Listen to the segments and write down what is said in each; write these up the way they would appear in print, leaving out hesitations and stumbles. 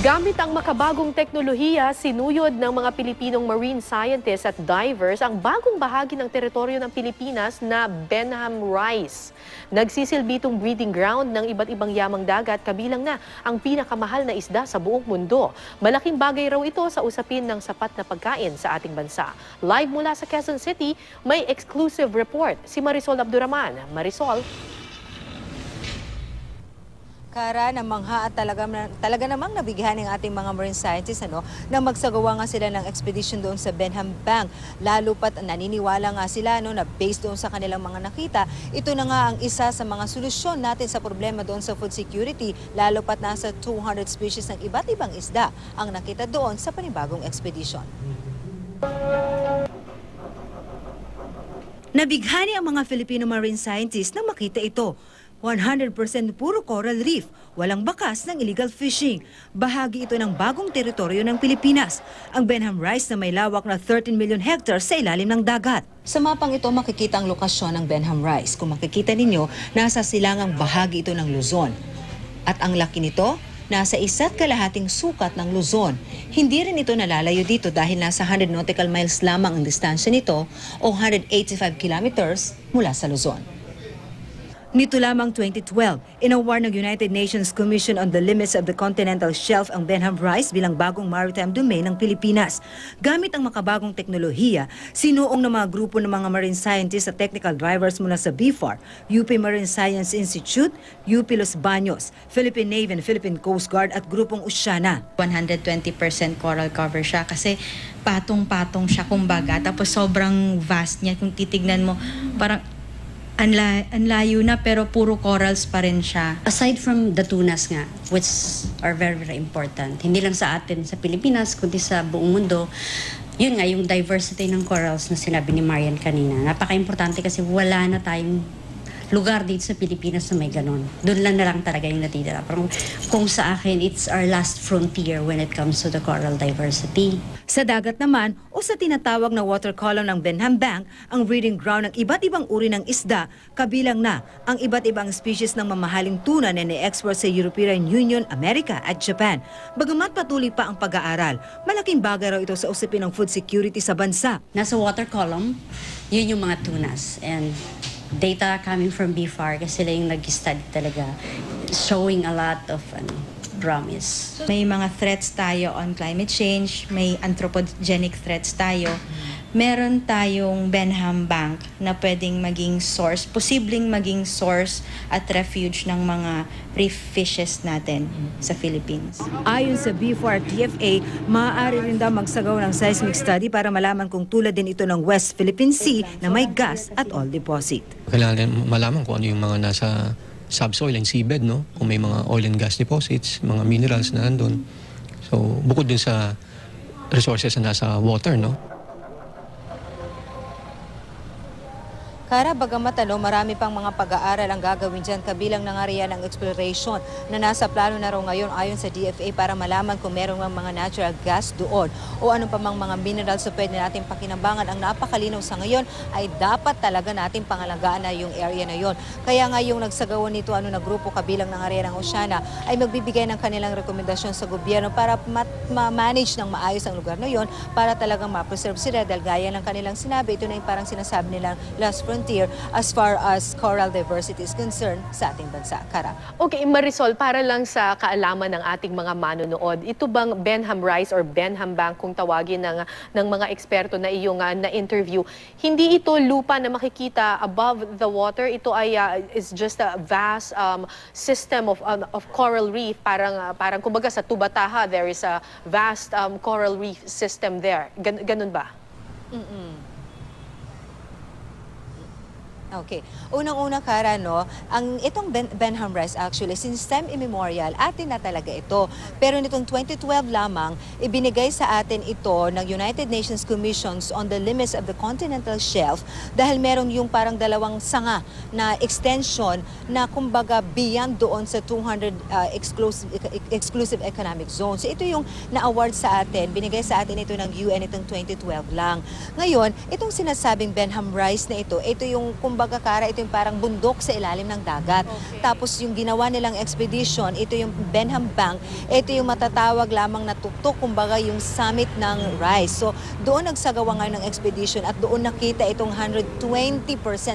Gamit ang makabagong teknolohiya, sinuyod ng mga Pilipinong marine scientists at divers ang bagong bahagi ng teritoryo ng Pilipinas na Benham Rice. Nagsisilbi itong breeding ground ng iba't ibang yamang dagat, kabilang na ang pinakamahal na isda sa buong mundo. Malaking bagay raw ito sa usapin ng sapat na pagkain sa ating bansa. Live mula sa Quezon City, may exclusive report si Marisol Abduraman. Marisol. Kara, namangha at talaga namang nabigyan ng ating mga marine scientists na magsagawa nga sila ng expedition doon sa Benham Bank. Lalo pat naniniwala nga sila na based doon sa kanilang mga nakita, ito na nga ang isa sa mga solusyon natin sa problema doon sa food security. Lalo pat nasa 200 species ng iba't ibang isda ang nakita doon sa panibagong expedition. Nabighani ang mga Filipino marine scientists na makita ito. 100% puro coral reef, walang bakas ng illegal fishing. Bahagi ito ng bagong teritoryo ng Pilipinas, ang Benham Rice na may lawak na 13 million hectares sa ilalim ng dagat. Sa mapang ito makikita ang lokasyon ng Benham Rice. Kung makikita ninyo, nasa silangang bahagi ito ng Luzon. At ang laki nito, nasa 1.5 sukat ng Luzon. Hindi rin ito nalalayo dito dahil nasa 100 nautical miles lamang ang distansya nito o 185 kilometers mula sa Luzon. Nito lamang 2012, inaward ng United Nations Commission on the Limits of the Continental Shelf ang Benham Rice bilang bagong maritime domain ng Pilipinas. Gamit ang makabagong teknolohiya, sinuong ng mga grupo ng mga marine scientists at technical drivers mula sa BFAR, UP Marine Science Institute, UP Los Baños, Philippine Navy and Philippine Coast Guard at grupong Oceana. 120% coral cover siya kasi patong-patong siya kumbaga. Tapos sobrang vast niya. Kung titignan mo, parang ang layo na pero puro corals pa rin siya. Aside from the tunas nga, which are very, very important, hindi lang sa atin sa Pilipinas, kundi sa buong mundo, yun nga, yung diversity ng corals na sinabi ni Marian kanina. Napaka-importante kasi wala na tayong lugar dito sa Pilipinas na may ganon. Doon lang na lang talaga yung natitira. Parang kung sa akin, it's our last frontier when it comes to the coral diversity. Sa dagat naman o sa tinatawag na water column ng Benham Bank, ang breeding ground ng iba't ibang uri ng isda, kabilang na ang iba't ibang species ng mamahaling tuna na ni-export sa European Union, Amerika at Japan. Bagamat patuloy pa ang pag-aaral, malaking bagay raw ito sa usapin ng food security sa bansa. Nasa water column, yun yung mga tunas. And data coming from BFAR kasi sila yung nag-study talaga, showing a lot of promise. May mga threats tayo on climate change, may anthropogenic threats tayo. Meron tayong Benham Bank na pwedeng maging source, posibleng maging source at refuge ng mga reef fishes natin sa Philippines. Ayon sa BFAR TFA, maaari rin daw magsagawa ng seismic study para malaman kung tulad din ito ng West Philippine Sea na may gas at oil deposit. Kailangan malaman kung ano yung mga nasa subsoil and seabed, no? Kung may mga oil and gas deposits, mga minerals na nandun. So, bukod din sa resources na nasa water, no? Kara, bagamat marami pang mga pag-aaral ang gagawin dyan, kabilang na nga riyan ang exploration na nasa plano na raw ngayon ayon sa DFA para malaman kung meron mga natural gas doon o ano pa mang mga minerals na pwede natin pakinambangan. Ang napakalinaw sa ngayon ay dapat talaga natin pangalagaan na yung area na yon. Kaya nga yung nagsagawa nito na grupo kabilang ng area ng Oceana ay magbibigay ng kanilang rekomendasyon sa gobyerno para ma-manage ng maayos ang lugar na yon para talagang ma-preserve sila dahil gaya ng kanilang sinabi, ito na yung parang sinasabi nilang last frontier as far as coral diversity is concerned sa ating bansa. Kara. Okay, Marisol, para lang sa kaalaman ng ating mga manonood, ito bang Benham Rice or Benham Bank kung tawagin ng mga eksperto na iyong na-interview, hindi ito lupa na makikita above the water, ito ay is just a vast system of coral reef, parang kumbaga sa Tubataha, there is a vast coral reef system there. Ganun ba? Okay. Unang-una, Kara, itong Benham Rice actually, since time immemorial, atin na talaga ito. Pero nitong 2012 lamang, ibinigay sa atin ito ng United Nations Commissions on the Limits of the Continental Shelf dahil meron yung parang dalawang sanga na extension na kumbaga beyond doon sa 200 exclusive economic zone. So ito yung na-award sa atin, binigay sa atin ito ng UN itong 2012 lang. Ngayon, itong sinasabing Benham Rice na ito yung kumbaga kumbaga Kara, ito yung parang bundok sa ilalim ng dagat. Tapos yung ginawa nilang expedition, ito yung Benham Bank, ito yung matatawag lamang na tuktok, kumbaga yung summit ng Rice. So doon nagsagawa ngayon ng expedition at doon nakita itong 120%,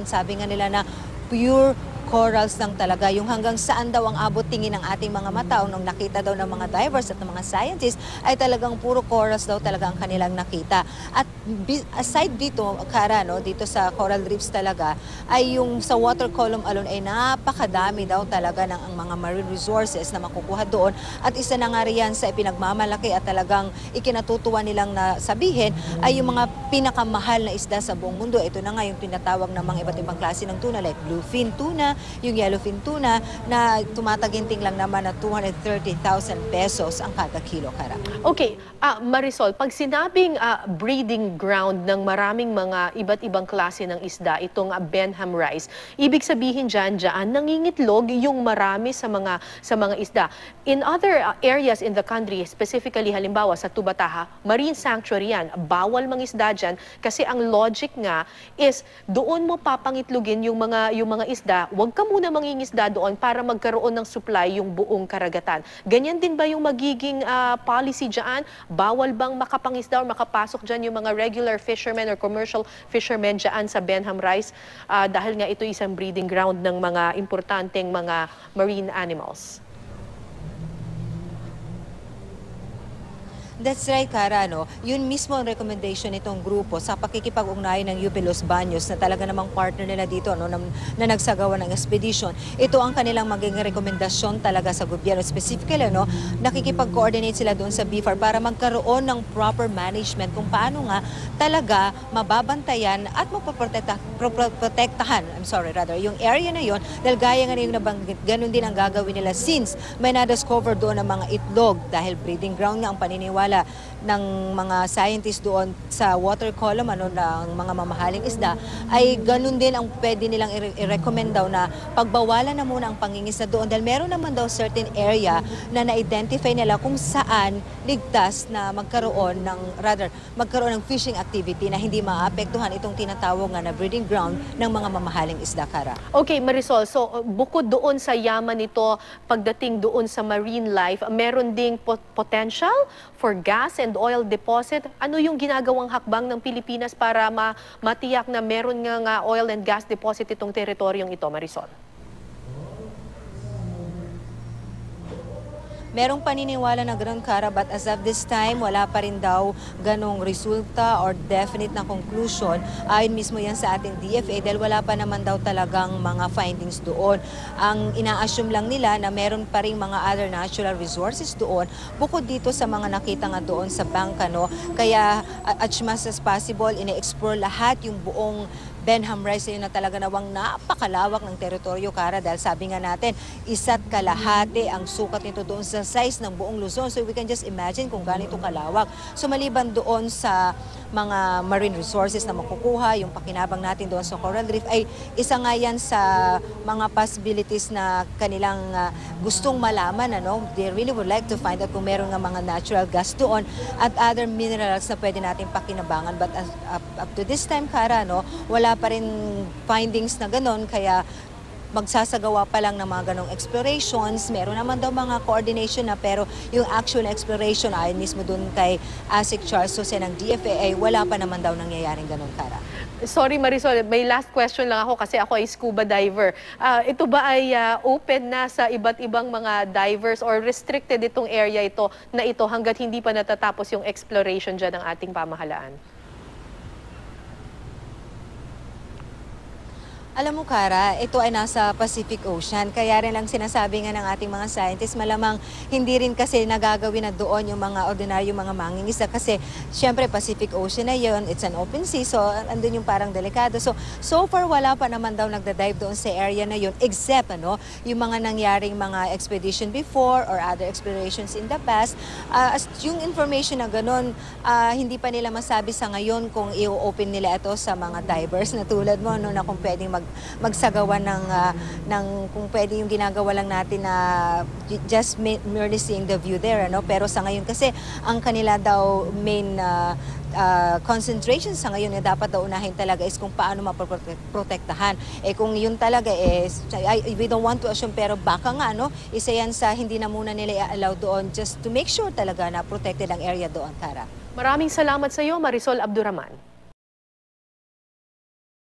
sabi nga nila na pure corals lang talaga. Yung hanggang saan daw ang abot tingin ng ating mga mata o nung nakita daw ng mga divers at ng mga scientists ay talagang puro corals daw talaga ang kanilang nakita. At aside dito, Kara, no, dito sa coral reefs talaga, ay yung sa water column alone ay napakadami daw talaga ng ang mga marine resources na makukuha doon. At isa na nga riyan sa ipinagmamalaki at talagang ikinatutuwa nilang na sabihin ay yung mga pinakamahal na isda sa buong mundo. Ito na nga yung tinatawag ng mga iba't ibang klase ng tuna like bluefin tuna, yung yellowfin tuna na tumataginting lang naman na 230,000 pesos ang kada kilo, Kara. Okay, Marisol, pag sinabing breeding ground ng maraming mga iba't ibang klase ng isda, itong Benham Rice, ibig sabihin dyan nangingitlog yung marami sa mga isda. In other areas in the country, specifically halimbawa sa Tubataha, marine sanctuary yan, bawal mangisda dyan kasi ang logic nga is doon mo papangitlogin yung mga isda, huwag ka muna mangingisda doon para magkaroon ng supply yung buong karagatan. Ganyan din ba yung magiging policy dyan? Bawal bang makapangisda o makapasok dyan yung mga regular fishermen or commercial fishermen dyan sa Benham Rice dahil nga ito isang breeding ground ng mga importanteng mga marine animals? That's right, Kara, no? Yun mismo ang recommendation nitong grupo sa pakikipag-ugnayan ng UP Los Baños na talaga namang partner nila dito, no, na nagsagawa ng expedition. Ito ang kanilang maging rekomendasyon talaga sa gobyerno. Specifically, no, nakikipag-coordinate sila doon sa BFAR para magkaroon ng proper management kung paano nga talaga mababantayan at mapoprotektahan, yung area na yon dahil gaya nga yung nabanggit, ganun din ang gagawin nila since may na-discover doon ng mga itlog dahil breeding ground nga ang paniniwala ng mga scientists doon sa water column ng mga mamahaling isda ay ganun din ang pwede nilang i-recommend daw na pagbawalan na muna ang pangingisda doon dahil meron naman daw certain area na na-identify nila kung saan ligtas na magkaroon ng fishing activity na hindi maapektuhan itong tinatawag nga na breeding ground ng mga mamahaling isda, Kara. Okay, Marisol, so bukod doon sa yaman nito, pagdating doon sa marine life, meron ding potential for gas and oil deposit. Ano yung ginagawang hakbang ng Pilipinas para matiyak na meron nga oil and gas deposit itong teritoryong ito, Marisol? Merong paniniwala na gano'n, Kara, but as of this time, wala pa rin daw ganong resulta or definite na conclusion. Ayon mismo yan sa ating DFA dahil wala pa naman daw talagang mga findings doon. Ang ina-assume lang nila na meron pa rin mga other natural resources doon bukod dito sa mga nakita nga doon sa bangka, no? Kaya as much as possible, ine-explore lahat yung buong Benham Rice na talaga nawang napakalawak ng teritoryo, Kara, dahil sabi nga natin, 1.5 ang sukat nito doon sa size ng buong Luzon. So we can just imagine kung ganito kalawak. So maliban doon sa mga marine resources na makukuha, yung pakinabang natin doon sa coral reef ay isa nga yan sa mga possibilities na kanilang gustong malaman. They really would like to find out kung meron nga mga natural gas doon at other minerals na pwede natin pakinabangan. But up to this time, Kara, wala pa rin findings na ganon, kaya magsasagawa pa lang ng mga ganong explorations. Meron naman daw mga coordination na pero yung actual exploration ayon mismo dun kay ASIC Charles Jose ng DFA, wala pa naman daw nangyayaring ganon, Kara. Sorry, Marisol, may last question lang ako kasi ako ay scuba diver. Ito ba ay open na sa iba't ibang mga divers or restricted itong area ito hanggat hindi pa natatapos yung exploration dyan ng ating pamahalaan? Alam mo, Kara, ito ay nasa Pacific Ocean. Kaya rin lang sinasabi nga ng ating mga scientists, malamang hindi rin kasi nagagawin na doon yung mga ordinaryong mga mangingisda. Kasi, syempre, Pacific Ocean na yun. It's an open sea, so andun yung parang delikado. So far, wala pa naman daw nagda-dive doon sa area na yun, except, yung mga nangyaring mga expedition before or other explorations in the past. Yung information na ganun, hindi pa nila masabi sa ngayon kung i-open nila ito sa mga divers na tulad mo, na kung pwedeng magsagawa ng kung pwede yung ginagawa lang natin na just merely seeing the view there, ano? Pero sa ngayon kasi ang kanila daw main concentration sa ngayon na dapat daw unahin talaga is kung paano maprotektahan. Kung yun talaga we don't want to assume, pero baka nga isa yan sa hindi na muna nila i-allow doon just to make sure talaga na protected ang area doon, Tara. Maraming salamat sa iyo, Marisol Abduraman.